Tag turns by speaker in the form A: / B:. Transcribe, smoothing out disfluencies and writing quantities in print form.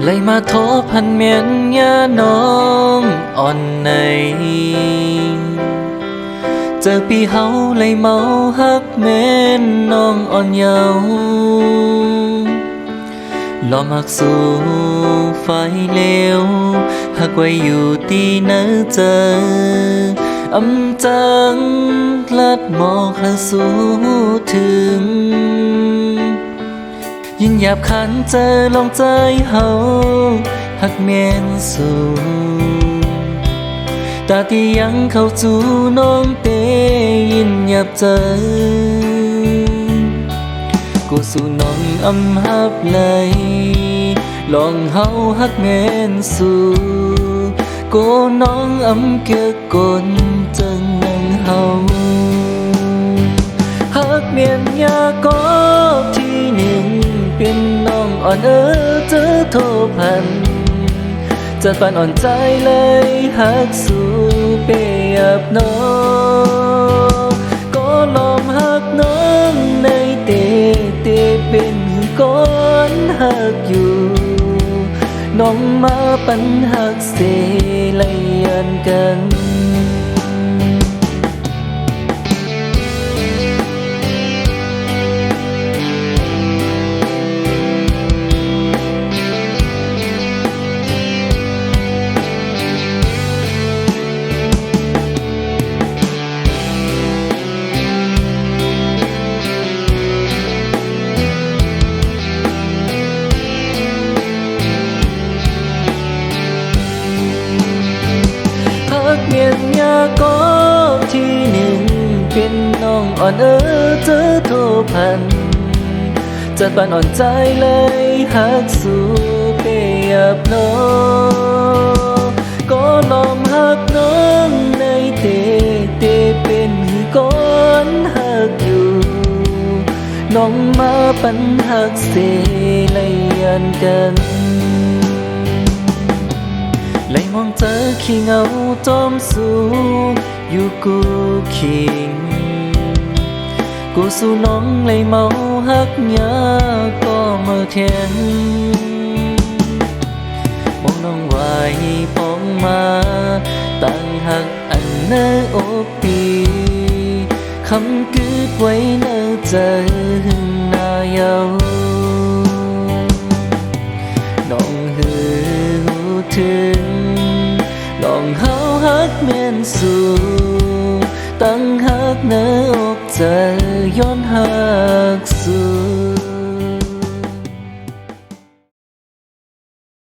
A: เลยมาทบพันเมียนยาน้องอ่อนในเจอพี่เฮาเลยเมาฮักแม่นน้องอ่อนเยาว์ลอมักสู่ไฟเลวหักไว้อยู่ที่เนื้อเจออำจังลัดหมอกและสู่ถึงยินหยาบขันเจอลองใจเฮาหักแม่นสู่ตาที่ยังเข้าจูน้องเตยินหยาบเจอกูสู่น้องอำหับเลยลองเฮาหักแม่นสู่กูน้องอำเกี่ยกนจังนังเฮาหักเมียนยาก็ที่หนึ่งเป็นน้องอ่อนเจอโทพันจะปานอ่อนใจเลยหักสู่เปียบน้องก็ลอมหักน้องในเตเป็นก้อนหักอยู่น้องมาปันหักเสลยยันกันเมียนยาก็ที่หนึ่งเป็นน้องอ่อนเจอโทพันจะปานอ่อนใจเลยหักสู่เปียบน้องก็ลอมหักน้องในเตเป็นก้อนหักอยู่น้องมาปันหักเสเลยยันกันเลยมองเจอขี้เงาจอมสูงอยู่กูคิงกูสู่น้องเลยเมาฮักยาก็มาเทียนมองน้องไหวปองมาตั้งหักอันเนื้ออกปีคำกึดไว้เนื้อใจหน้าเยาน้องหือถึงลองเฮาฮักเมียนสู่ตั้งฮักเนื้ออกใจย้อนฮักสู่